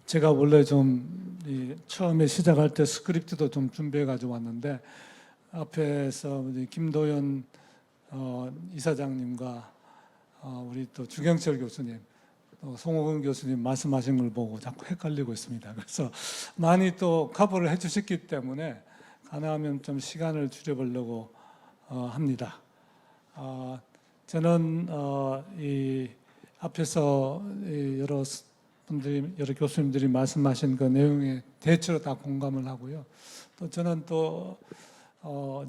제가 원래 처음에 시작할 때 스크립트도 좀 준비해 가지고 왔는데 앞에서 김도연 이사장님과 우리 또 주경철 교수님, 또 송호근 교수님 말씀하신 걸 보고 자꾸 헷갈리고 있습니다. 그래서 많이 또 커버를 해주셨기 때문에 가능하면 좀 시간을 줄여보려고 합니다. 저는 이 앞에서 여러 교수님들이 말씀하신 그 내용에 대체로 다 공감을 하고요. 또 저는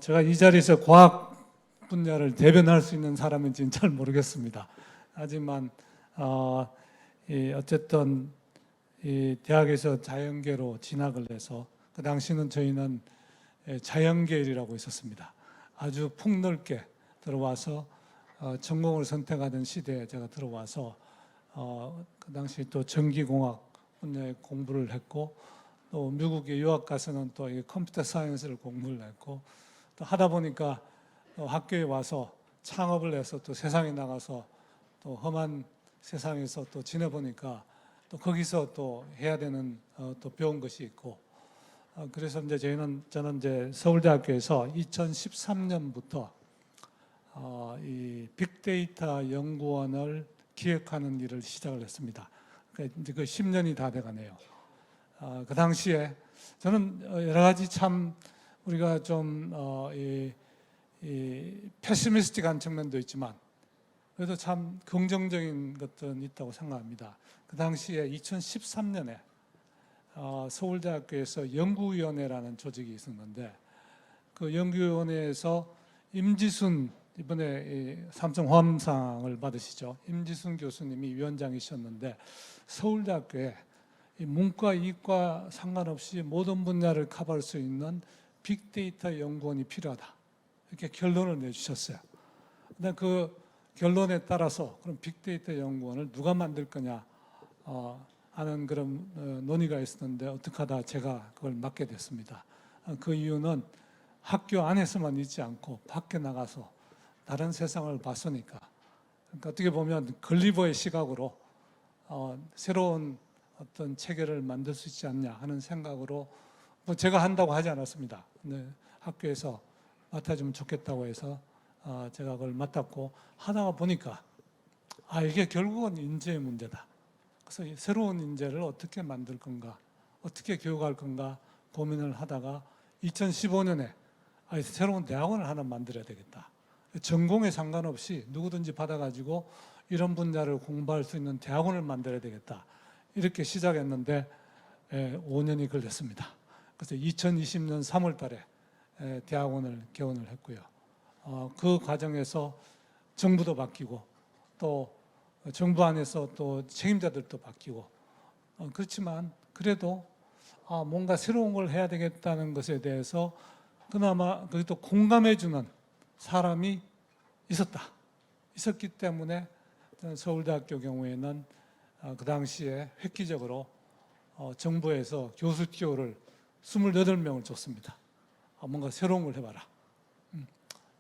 제가 이 자리에서 과학 분야를 대변할 수 있는 사람인지는 잘 모르겠습니다. 하지만 어쨌든 이 대학에서 자연계로 진학을 해서 그 당시는 저희는 자연계열이라고 있었습니다. 아주 폭넓게 들어와서 전공을 선택하던 시대에 제가 들어와서 그 당시 또 전기공학 분야에 공부를 했고, 또 미국에 유학 가서는 또 컴퓨터 사이언스를 공부를 했고, 또 하다 보니까 또 학교에 와서 창업을 해서 또 세상에 나가서 또 험한 세상에서 또 지내보니까 또 거기서 또 해야 되는 또 배운 것이 있고, 그래서 이제 저는 이제 서울대학교에서 2013년부터 이 빅데이터 연구원을 기획하는 일을 시작을 했습니다. 이제 그 10년이 다 돼가네요. 그 당시에 저는 여러 가지 참 우리가 좀 패시미스틱한 측면도 있지만 그래도 참 긍정적인 것들은 있다고 생각합니다. 그 당시에 2013년에 서울대학교에서 연구위원회라는 조직이 있었는데, 그 연구위원회에서 임지순, 이번에 삼성 화엄상을 받으시죠, 임지순 교수님이 위원장이셨는데, 서울대학교에 문과, 이과 상관없이 모든 분야를 커버할 수 있는 빅데이터 연구원이 필요하다, 이렇게 결론을 내주셨어요. 근데 그 결론에 따라서 그럼 빅데이터 연구원을 누가 만들 거냐 하는 그런 논의가 있었는데, 어떻게 하다 제가 그걸 맡게 됐습니다. 그 이유는 학교 안에서만 있지 않고 밖에 나가서 다른 세상을 봤으니까. 그러니까 어떻게 보면 걸리버의 시각으로 새로운 어떤 체계를 만들 수 있지 않냐 하는 생각으로, 뭐 제가 한다고 하지 않았습니다. 근데 학교에서 맡아주면 좋겠다고 해서 제가 그걸 맡았고, 하다가 보니까 이게 결국은 인재의 문제다. 그래서 새로운 인재를 어떻게 만들 건가, 어떻게 교육할 건가 고민을 하다가 2015년에 새로운 대학원을 하나 만들어야 되겠다. 전공에 상관없이 누구든지 받아가지고 이런 분야를 공부할 수 있는 대학원을 만들어야 되겠다, 이렇게 시작했는데 5년이 걸렸습니다. 그래서 2020년 3월 달에 대학원을 개원을 했고요. 그 과정에서 정부도 바뀌고 또 정부 안에서 또 책임자들도 바뀌고, 그렇지만 그래도 뭔가 새로운 걸 해야 되겠다는 것에 대해서 그나마 그래도 공감해주는 사람이 있었기 때문에 서울대학교 경우에는 그 당시에 획기적으로 정부에서 교수 티오를 28명을 줬습니다. 뭔가 새로운 걸 해봐라.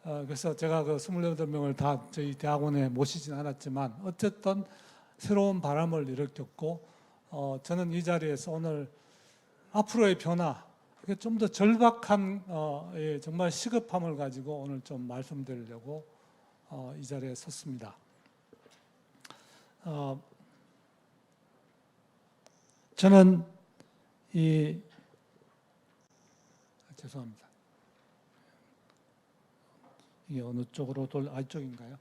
그래서 제가 그 28명을 다 저희 대학원에 모시진 않았지만 어쨌든 새로운 바람을 일으켰고, 저는 이 자리에서 오늘 앞으로의 변화, 좀 더 절박한 정말 시급함을 가지고 오늘 좀 말씀드리려고 이 자리에 섰습니다. 저는 죄송합니다. 이게 어느 쪽으로 이쪽인가요?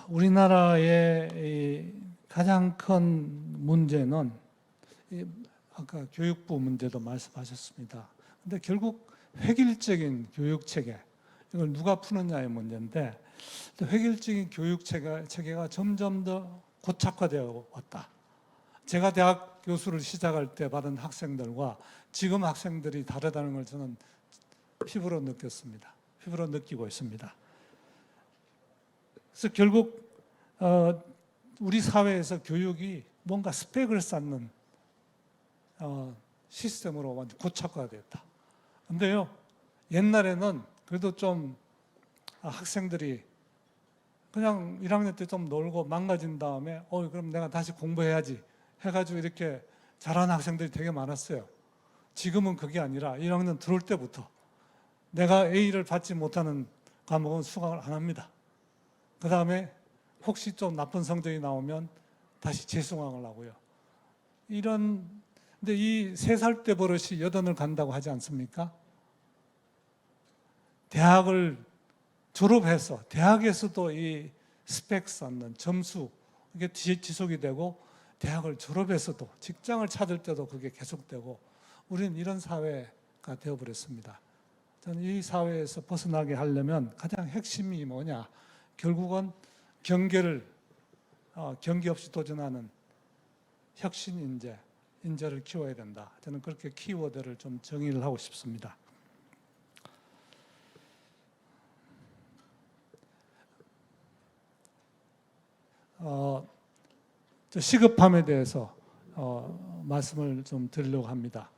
우리나라의 가장 큰 문제는 아까 교육부 문제도 말씀하셨습니다. 근데 결국 획일적인 교육 체계, 이걸 누가 푸느냐의 문제인데, 획일적인 교육 체계가 점점 더 고착화되어 왔다. 제가 대학 교수를 시작할 때 받은 학생들과 지금 학생들이 다르다는 걸 저는 피부로 느꼈습니다. 피부로 느끼고 있습니다. 그래서 결국 우리 사회에서 교육이 뭔가 스펙을 쌓는 시스템으로 완전 고착화됐다. 근데요, 옛날에는 그래도 좀 학생들이 그냥 1학년 때 좀 놀고 망가진 다음에 그럼 내가 다시 공부해야지 해가지고 이렇게 잘하는 학생들이 되게 많았어요. 지금은 그게 아니라 1학년 들어올 때부터 내가 A를 받지 못하는 과목은 수강을 안 합니다. 그 다음에 혹시 좀 나쁜 성적이 나오면 다시 재수강을 하고요. 근데 이 3살 때 버릇이 여든을 간다고 하지 않습니까? 대학을 졸업해서 대학에서도 이 스펙 쌓는 점수 이게 지속이 되고 대학을 졸업해서도 직장을 찾을 때도 그게 계속되고 우리는 이런 사회가 되어버렸습니다. 저는 이 사회에서 벗어나게 하려면 가장 핵심이 뭐냐? 결국은 경계 없이 도전하는 혁신 인재를 키워야 된다. 저는 그렇게 키워드를 좀 정의를 하고 싶습니다. 시급함에 대해서 말씀을 좀 드리려고 합니다.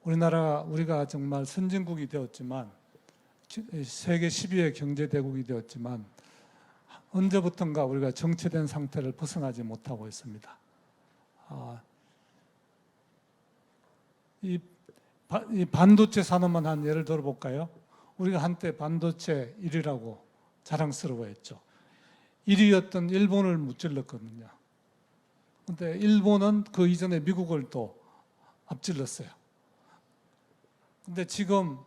우리가 정말 선진국이 되었지만 세계 10위의 경제대국이 되었지만 언제부턴가 우리가 정체된 상태를 벗어나지 못하고 있습니다. 이 반도체 산업만 한 예를 들어볼까요? 우리가 한때 반도체 1위라고 자랑스러워했죠. 1위였던 일본을 무찔렀거든요. 근데 일본은 그 이전에 미국을 또 앞질렀어요. 근데 지금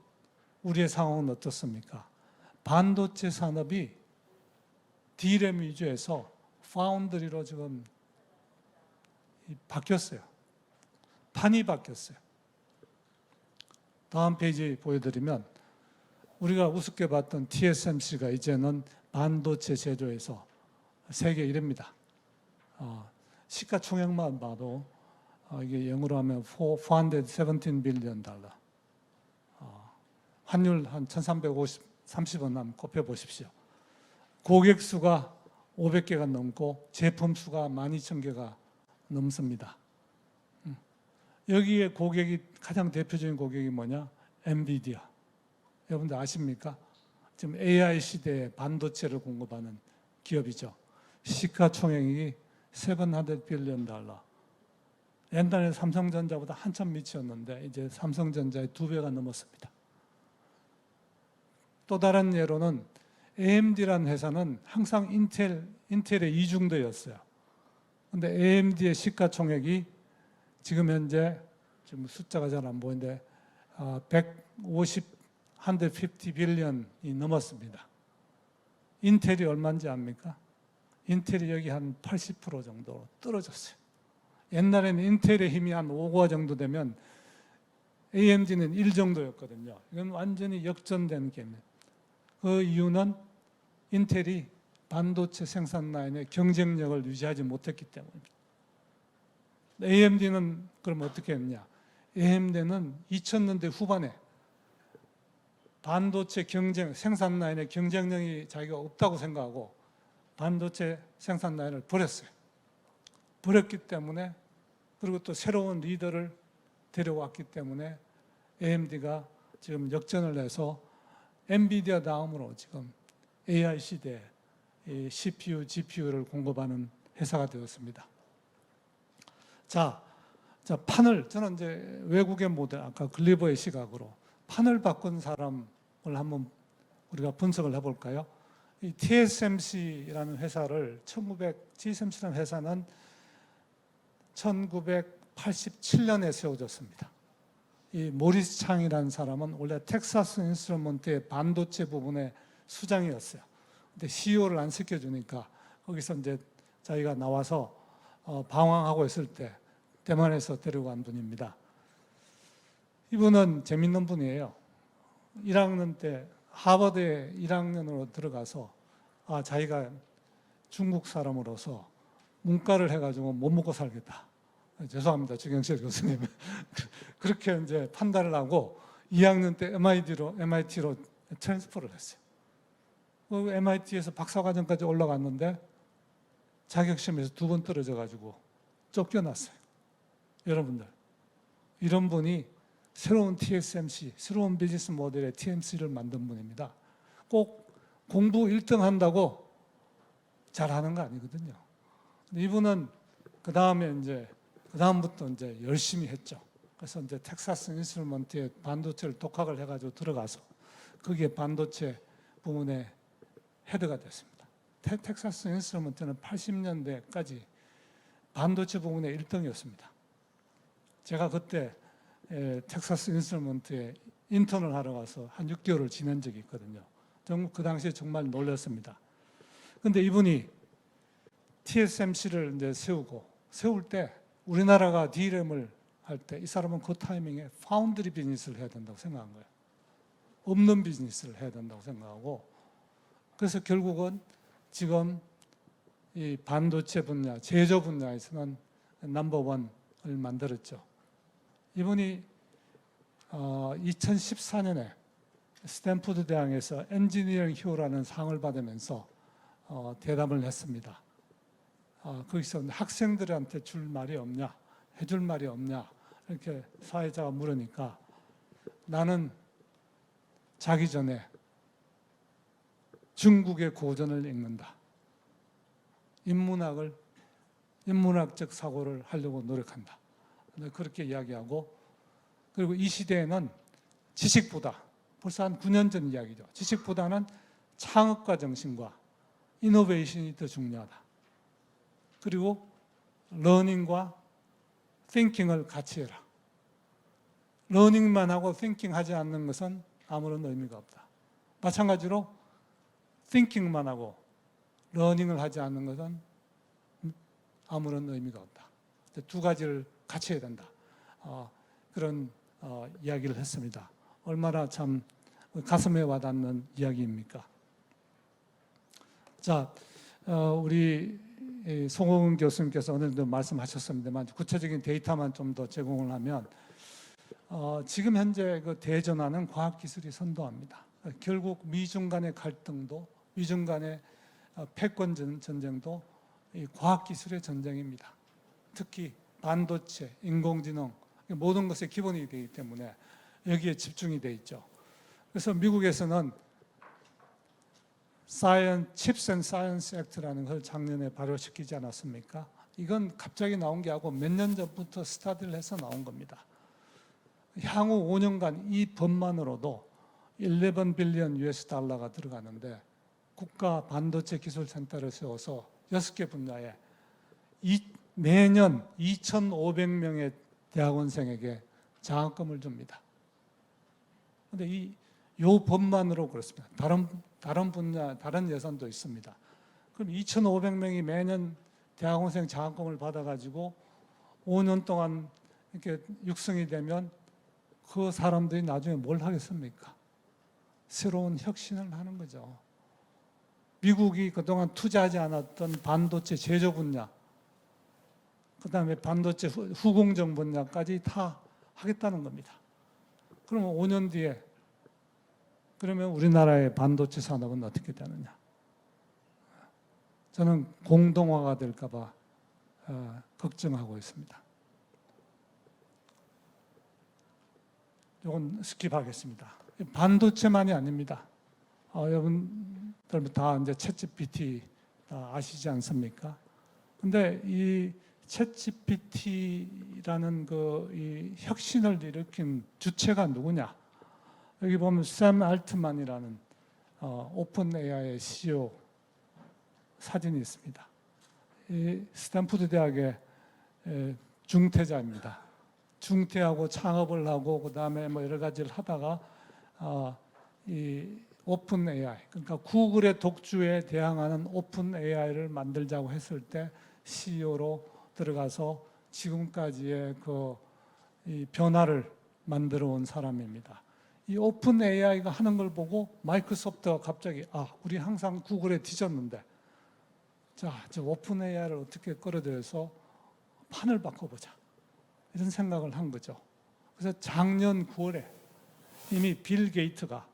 우리의 상황은 어떻습니까? 반도체 산업이 D램 위주에서 파운드리로 지금 바뀌었어요. 판이 바뀌었어요. 다음 페이지 보여드리면 우리가 우습게 봤던 TSMC가 이제는 반도체 제조에서 세계 1위입니다. 시가총액만 봐도 이게 영어로 하면 417 빌리언 달러. 환율 한 1,330원 한번 곱해보십시오. 고객 수가 500개가 넘고 제품 수가 12,000개가 넘습니다. 여기에 가장 대표적인 고객이 뭐냐? 엔비디아. 여러분들 아십니까? 지금 AI 시대에 반도체를 공급하는 기업이죠. 시가총액이 700 빌리언 달러. 옛날에 삼성전자보다 한참 밑이었는데 이제 삼성전자의 2배가 넘었습니다. 또 다른 예로는 AMD라는 회사는 항상 인텔의 이중도였어요. 그런데 AMD의 시가총액이 지금 현재 지금 숫자가 잘 안 보이는데 150 빌리언이 넘었습니다. 인텔이 얼마인지 압니까? 인텔이 여기 한 80% 정도 떨어졌어요. 옛날에는 인텔의 힘이 한 5가 정도 되면 AMD는 1 정도였거든요. 이건 완전히 역전된 개념. 그 이유는 인텔이 반도체 생산 라인의 경쟁력을 유지하지 못했기 때문입니다. AMD는 그럼 어떻게 했냐? AMD는 2000년대 후반에 반도체 생산 라인의 경쟁력이 자기가 없다고 생각하고 반도체 생산 라인을 버렸어요. 버렸기 때문에 그리고 또 새로운 리더를 데려왔기 때문에 AMD가 지금 역전을 해서 엔비디아 다음으로 지금 AI 시대에 CPU, GPU를 공급하는 회사가 되었습니다. 자, 저는 이제 외국의 모델, 아까 글리버의 시각으로 판을 바꾼 사람을 한번 우리가 분석을 해볼까요? 이 TSMC라는 회사를 TSMC라는 회사는 1987년에 세워졌습니다. 이 모리스 창이라는 사람은 원래 텍사스 인스트루먼트의 반도체 부분의 수장이었어요. 근데 CEO를 안 시켜주니까 거기서 이제 자기가 나와서 방황하고 있을 때 대만에서 데려간 분입니다. 이분은 재밌는 분이에요. 1학년 때 하버드에 1학년으로 들어가서 자기가 중국 사람으로서 문과를 해가지고 못 먹고 살겠다. 죄송합니다, 주경실 교수님. 그렇게 이제 판단을 하고 2학년 때 MIT로 트랜스퍼를 했어요. 그 MIT에서 박사과정까지 올라갔는데 자격시험에서 2번 떨어져가지고 쫓겨났어요. 여러분들, 이런 분이 새로운 TSMC, 새로운 비즈니스 모델의 TMC를 만든 분입니다. 꼭 공부 1등 한다고 잘하는 거 아니거든요. 근데 이분은 그다음부터 이제 열심히 했죠. 그래서 이제 텍사스 인스트루먼트에 반도체를 독학을 해가지고 들어가서 거기에 반도체 부문의 헤드가 됐습니다. 텍사스 인스트루먼트는 80년대까지 반도체 부문의 1등이었습니다. 제가 그때 텍사스 인스트루먼트에 인턴을 하러 가서 한 6개월을 지낸 적이 있거든요. 그 당시에 정말 놀랐습니다. 근데 이분이 TSMC를 이제 세울 때 우리나라가 D램을 할 때 이 사람은 그 타이밍에 파운드리 비즈니스를 해야 된다고 생각한 거예요. 없는 비즈니스를 해야 된다고 생각하고, 그래서 결국은 지금 이 반도체 분야, 제조 분야에서는 넘버원을 만들었죠. 이분이 2014년에 스탠포드 대학에서 엔지니어링 히어로라는 상을 받으면서 대담을 했습니다. 거기서 학생들한테 줄 말이 없냐, 해줄 말이 없냐, 이렇게 사회자가 물으니까 나는 자기 전에 중국의 고전을 읽는다. 인문학적 사고를 하려고 노력한다. 그렇게 이야기하고, 그리고 이 시대에는 지식보다, 벌써 한 9년 전 이야기죠. 지식보다는 창업가 정신과 이노베이션이 더 중요하다. 그리고 러닝과 띵킹을 같이 해라. 러닝만 하고 띵킹 하지 않는 것은 아무런 의미가 없다. 마찬가지로 띵킹만 하고 러닝을 하지 않는 것은 아무런 의미가 없다. 두 가지를 같이 해야 된다. 그런 이야기를 했습니다. 얼마나 참 가슴에 와닿는 이야기입니까? 자, 우리 송호근 교수님께서 어느 정도 말씀하셨습니다만 구체적인 데이터만 좀 더 제공을 하면 지금 현재 그 대전환은 과학기술이 선도합니다. 결국 미중 간의 갈등도, 미중 간의 패권 전쟁도 이 과학기술의 전쟁입니다. 특히 반도체, 인공지능, 모든 것의 기본이 되기 때문에 여기에 집중이 돼 있죠. 그래서 미국에서는 Chips and Science Act라는 걸 작년에 발효시키지 않았습니까? 이건 갑자기 나온 게 아니고 몇 년 전부터 스타디를 해서 나온 겁니다. 향후 5년간 이 법만으로도 11 빌리언 US 달러가 들어가는데 국가 반도체 기술센터를 세워서 6개 분야에 매년 2,500명의 대학원생에게 장학금을 줍니다. 그런데 이 법만으로 그렇습니다. 다른 분야, 다른 예산도 있습니다. 그럼 2,500명이 매년 대학원생 장학금을 받아가지고 5년 동안 이렇게 육성이 되면 그 사람들이 나중에 뭘 하겠습니까? 새로운 혁신을 하는 거죠. 미국이 그동안 투자하지 않았던 반도체 제조 분야, 그 다음에 반도체 후공정 분야까지 다 하겠다는 겁니다. 그러면 5년 뒤에 그러면 우리나라의 반도체 산업은 어떻게 되느냐? 저는 공동화가 될까 봐 걱정하고 있습니다. 이건 스킵하겠습니다. 반도체만이 아닙니다. 여러분들 다 이제 챗GPT 다 아시지 않습니까? 근데 이 챗GPT라는 이 혁신을 일으킨 주체가 누구냐? 여기 보면 샘 알트만이라는 오픈 AI의 CEO 사진이 있습니다. 이 스탠포드 대학의 중퇴자입니다. 중퇴하고 창업을 하고 그 다음에 뭐 여러 가지를 하다가 이 오픈 AI, 그러니까 구글의 독주에 대항하는 오픈 AI를 만들자고 했을 때 CEO로 들어가서 지금까지의 이 변화를 만들어 온 사람입니다. 이 오픈 AI가 하는 걸 보고 마이크로소프트가 갑자기 우리 항상 구글에 뒤졌는데 자, 저 오픈 AI를 어떻게 끌어들여서 판을 바꿔보자 이런 생각을 한 거죠. 그래서 작년 9월에 이미 빌 게이트가,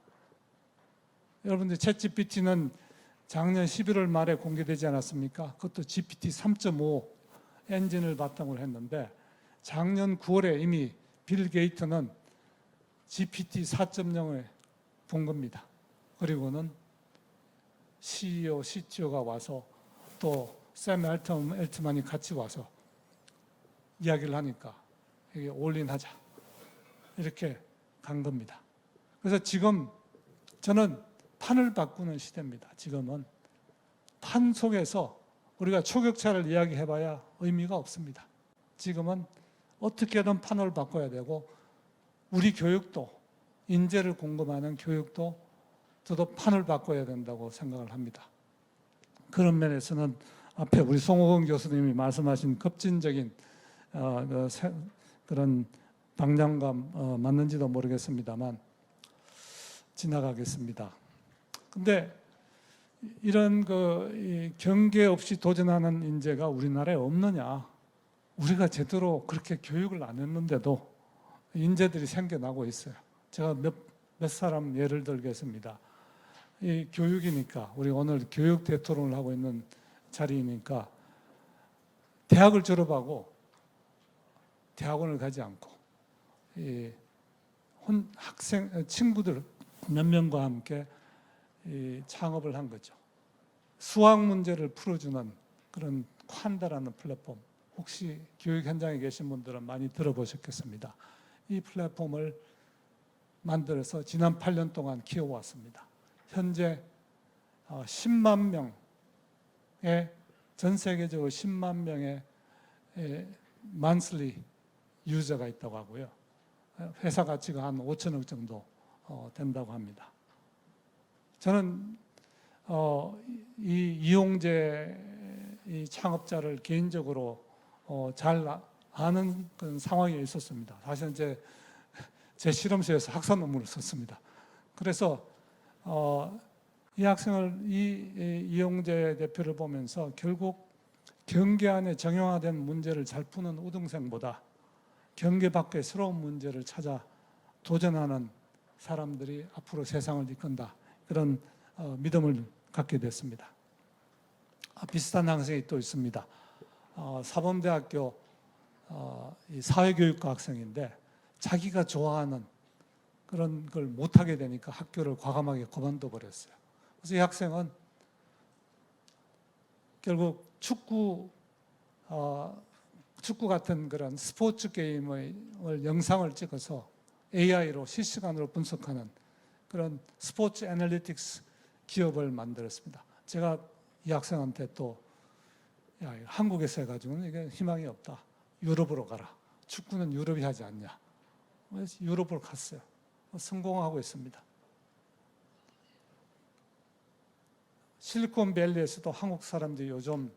여러분들 챗GPT는 작년 11월 말에 공개되지 않았습니까? 그것도 GPT 3.5 엔진을 바탕으로 했는데 작년 9월에 이미 빌 게이트는 GPT 4.0을 본 겁니다. 그리고는 CEO, CTO가 와서 또 샘 엘트만이 같이 와서 이야기를 하니까 이게 올인하자 이렇게 간 겁니다. 그래서 지금 저는 판을 바꾸는 시대입니다. 지금은 판 속에서 우리가 초격차를 이야기해봐야 의미가 없습니다. 지금은 어떻게든 판을 바꿔야 되고 우리 교육도 인재를 공급하는 교육도 저도 판을 바꿔야 된다고 생각을 합니다. 그런 면에서는 앞에 우리 송호건 교수님이 말씀하신 급진적인 그런 방향과 맞는지도 모르겠습니다만 지나가겠습니다. 근데 이런 경계 없이 도전하는 인재가 우리나라에 없느냐? 우리가 제대로 그렇게 교육을 안 했는데도 인재들이 생겨나고 있어요. 제가 몇 사람 예를 들겠습니다. 이 교육이니까 우리 오늘 교육 대토론을 하고 있는 자리이니까 대학을 졸업하고 대학원을 가지 않고 친구들 몇 명과 함께 창업을 한 거죠. 수학 문제를 풀어주는 그런 콴다라는 플랫폼, 혹시 교육 현장에 계신 분들은 많이 들어보셨겠습니다. 이 플랫폼을 만들어서 지난 8년 동안 키워왔습니다. 현재 10만 명의, 전 세계적으로 10만 명의 monthly 유저가 있다고 하고요. 회사 가치가 한 5천억 정도 된다고 합니다. 저는 이 이용재 이 창업자를 개인적으로 잘 아는 그런 상황에 있었습니다. 사실은 제 실험실에서 학사 논문을 썼습니다. 그래서 이 학생을 이용재 대표를 보면서 결국 경계 안에 정형화된 문제를 잘 푸는 우등생보다 경계 밖의 새로운 문제를 찾아 도전하는 사람들이 앞으로 세상을 이끈다, 그런 믿음을 갖게 됐습니다. 비슷한 학생이 또 있습니다. 사범대학교 사회교육과 학생인데 자기가 좋아하는 그런 걸 못하게 되니까 학교를 과감하게 그만둬 버렸어요. 그래서 이 학생은 결국 축구 같은 그런 스포츠 게임을 영상을 찍어서 AI로 실시간으로 분석하는 그런 스포츠 애널리틱스 기업을 만들었습니다. 제가 이 학생한테 또 한국에서 해가지고는 이게 희망이 없다. 유럽으로 가라. 축구는 유럽이 하지 않냐. 그래서 유럽으로 갔어요. 성공하고 있습니다. 실리콘밸리에서도 한국 사람들이 요즘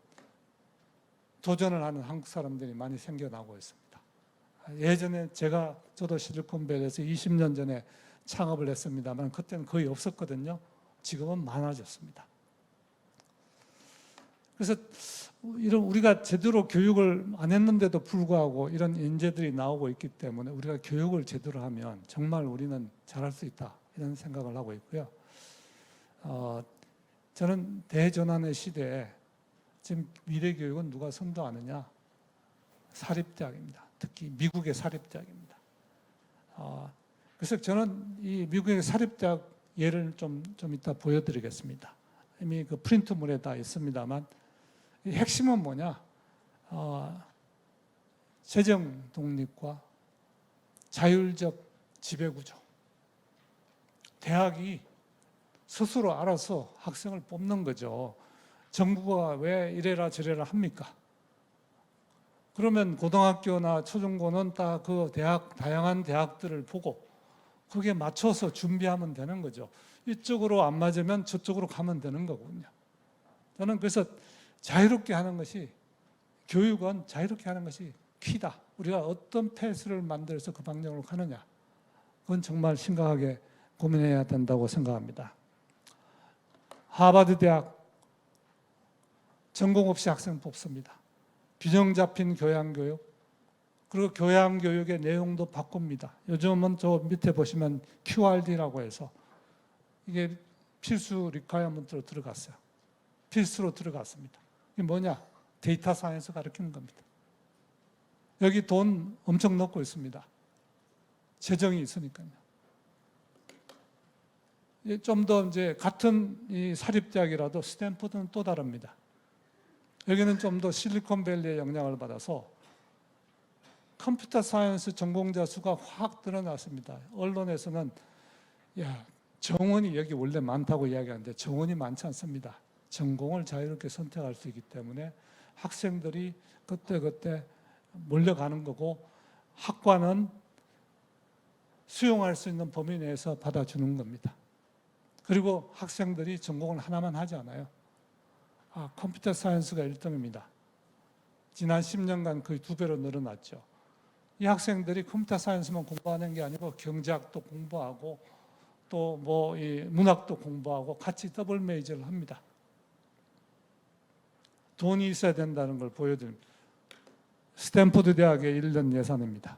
도전을 하는 한국 사람들이 많이 생겨나고 있습니다. 예전에 저도 실리콘밸리에서 20년 전에 창업을 했습니다만 그때는 거의 없었거든요. 지금은 많아졌습니다. 그래서 우리가 제대로 교육을 안 했는데도 불구하고 이런 인재들이 나오고 있기 때문에 우리가 교육을 제대로 하면 정말 우리는 잘할 수 있다, 이런 생각을 하고 있고요. 저는 대전환의 시대에 지금 미래 교육은 누가 선도하느냐? 사립대학입니다. 특히 미국의 사립대학입니다. 그래서 저는 이 미국의 사립대학 예를 좀 이따 보여드리겠습니다. 이미 그 프린트물에 다 있습니다만 이 핵심은 뭐냐? 재정 독립과 자율적 지배구조. 대학이 스스로 알아서 학생을 뽑는 거죠. 정부가 왜 이래라 저래라 합니까? 그러면 고등학교나 초중고는 다 그 다양한 대학들을 보고 거기에 맞춰서 준비하면 되는 거죠. 이쪽으로 안 맞으면 저쪽으로 가면 되는 거거든요. 저는 그래서 자유롭게 하는 것이, 교육은 자유롭게 하는 것이 키다. 우리가 어떤 패스를 만들어서 그 방향으로 가느냐, 그건 정말 심각하게 고민해야 된다고 생각합니다. 하버드 대학 전공 없이 학생 뽑습니다. 균형 잡힌 교양교육, 그리고 교양교육의 내용도 바꿉니다. 요즘은 저 밑에 보시면 QRD라고 해서 이게 필수 리퀘어먼트로 들어갔어요. 필수로 들어갔습니다. 이게 뭐냐? 데이터 사이언스 가르치는 겁니다. 여기 돈 엄청 넣고 있습니다. 재정이 있으니까요. 좀 더 이제 같은 이 사립대학이라도 스탠포드는 또 다릅니다. 여기는 좀 더 실리콘밸리의 영향을 받아서 컴퓨터 사이언스 전공자 수가 확 늘어났습니다. 언론에서는 야, 정원이 여기 원래 많다고 이야기하는데 정원이 많지 않습니다. 전공을 자유롭게 선택할 수 있기 때문에 학생들이 그때그때 몰려가는 거고 학과는 수용할 수 있는 범위 내에서 받아주는 겁니다. 그리고 학생들이 전공을 하나만 하지 않아요. 컴퓨터 사이언스가 1등입니다. 지난 10년간 거의 2배로 늘어났죠. 이 학생들이 컴퓨터 사이언스만 공부하는 게 아니고 경제학도 공부하고 또 문학도 공부하고 같이 더블 메이저를 합니다. 돈이 있어야 된다는 걸 보여드립니다. 스탠포드 대학의 1년 예산입니다.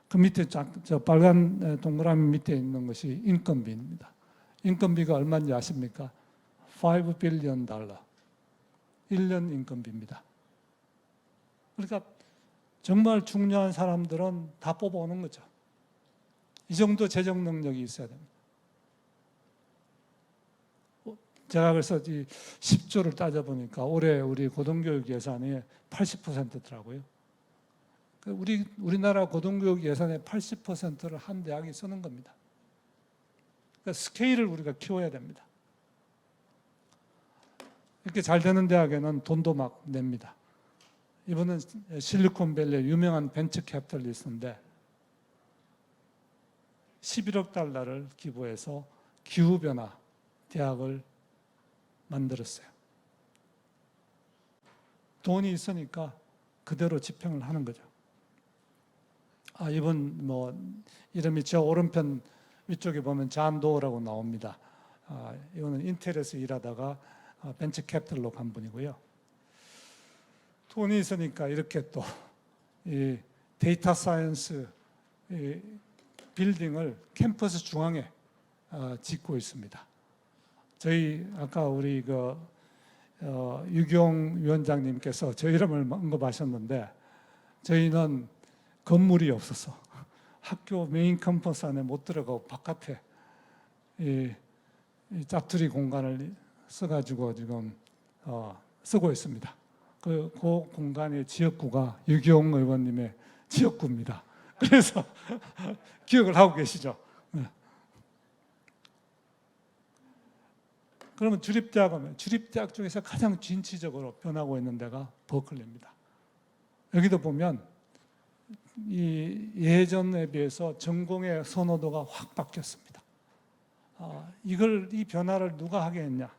그 밑에 저 빨간 동그라미 밑에 있는 것이 인건비입니다. 인건비가 얼마인지 아십니까? $5 빌리언. 1년 인건비입니다. 그러니까 정말 중요한 사람들은 다 뽑아오는 거죠. 이 정도 재정 능력이 있어야 됩니다. 제가 그래서 이 10조를 따져보니까 올해 우리 고등교육 예산이 80%더라고요. 우리나라 고등교육 예산의 80%를 한 대학이 쓰는 겁니다. 그러니까 스케일을 우리가 키워야 됩니다. 이렇게 잘 되는 대학에는 돈도 막 냅니다. 이분은 실리콘밸리의 유명한 벤처 캐피탈리스트인데 11억 달러를 기부해서 기후변화 대학을 만들었어요. 돈이 있으니까 그대로 집행을 하는 거죠. 이분 이름이 저 오른편 위쪽에 보면 잔 도어라고 나옵니다. 이거는 인텔에서 일하다가 벤처 캐피탈로 간 분이고요. 돈이 있으니까 이렇게 또 이 데이터 사이언스 빌딩을 캠퍼스 중앙에 짓고 있습니다. 저희 아까 우리 유경 위원장님께서 저 이름을 언급하셨는데 저희는 건물이 없어서 학교 메인 캠퍼스 안에 못 들어가고 바깥에 이 짜투리 공간을 써가지고 지금 쓰고 있습니다. 그 공간의 지역구가 유경 의원님의 지역구입니다. 그래서 기억을 하고 계시죠? 네. 그러면 주립대학은 주립대학 중에서 가장 진취적으로 변하고 있는 데가 버클리입니다. 여기도 보면 이 예전에 비해서 전공의 선호도가 확 바뀌었습니다. 이 변화를 누가 하게 했냐?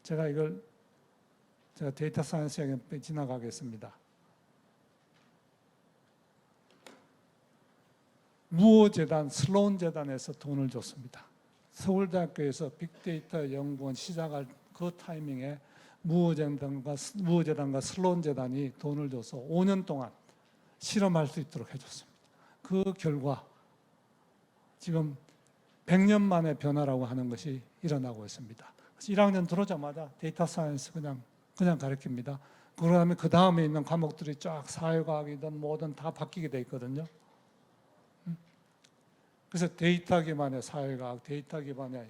제가 데이터 사이언스에 지나가겠습니다. 무호재단, 슬로운 재단에서 돈을 줬습니다. 서울대학교에서 빅데이터 연구원 시작할 그 타이밍에 무호재단과 슬로운 재단이 돈을 줘서 5년 동안 실험할 수 있도록 해줬습니다. 그 결과 지금 100년 만의 변화라고 하는 것이 일어나고 있습니다. 1학년 들어오자마자 데이터 사이언스 그냥 가르칩니다. 그러면 그 다음에 있는 과목들이 쫙 사회과학이든 뭐든 다 바뀌게 돼 있거든요. 그래서 데이터 기반의 사회과학, 데이터 기반의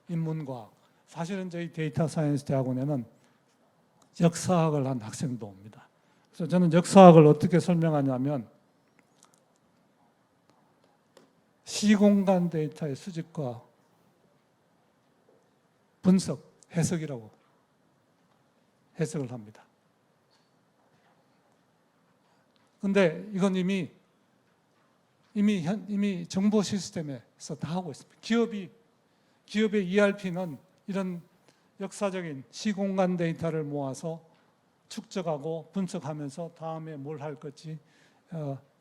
인문과학. 사실은 저희 데이터 사이언스 대학원에는 역사학을 한 학생도 옵니다. 그래서 저는 역사학을 어떻게 설명하냐면 시공간 데이터의 수집과 분석, 해석이라고 해석을 합니다. 그런데 이건 이미 정보 시스템에서 다 하고 있습니다. 기업의 ERP는 이런 역사적인 시공간 데이터를 모아서 축적하고 분석하면서 다음에 뭘 할 것지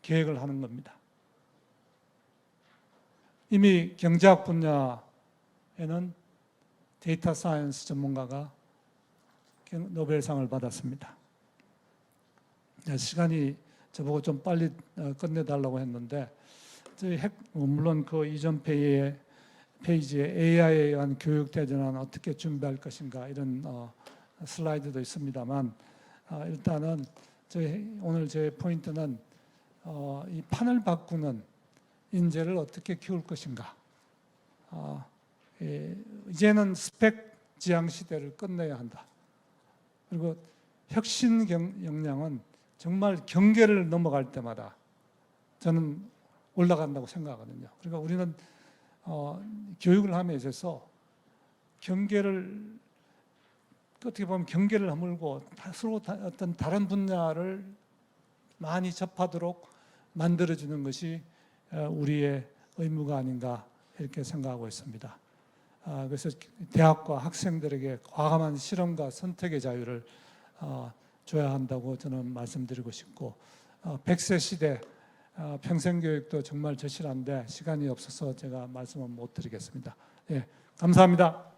계획을 하는 겁니다. 이미 경제학 분야에는 데이터 사이언스 전문가가 노벨상을 받았습니다. 시간이 저보고 좀 빨리 끝내달라고 했는데 물론 그 이전 페이지에 AI에 의한 교육 대전은 어떻게 준비할 것인가 이런 슬라이드도 있습니다만 일단은 오늘 제 포인트는 이 판을 바꾸는 인재를 어떻게 키울 것인가. 이제는 스펙 지향 시대를 끝내야 한다. 그리고 혁신 역량은 정말 경계를 넘어갈 때마다 저는 올라간다고 생각하거든요. 그러니까 우리는 교육을 함에 있어서 경계를 어떻게 보면 경계를 허물고 서로 어떤 다른 분야를 많이 접하도록 만들어주는 것이 우리의 의무가 아닌가 이렇게 생각하고 있습니다. 그래서 대학과 학생들에게 과감한 실험과 선택의 자유를 줘야 한다고 저는 말씀드리고 싶고 100세 시대 평생교육도 정말 절실한데 시간이 없어서 제가 말씀은 못 드리겠습니다. 예, 감사합니다.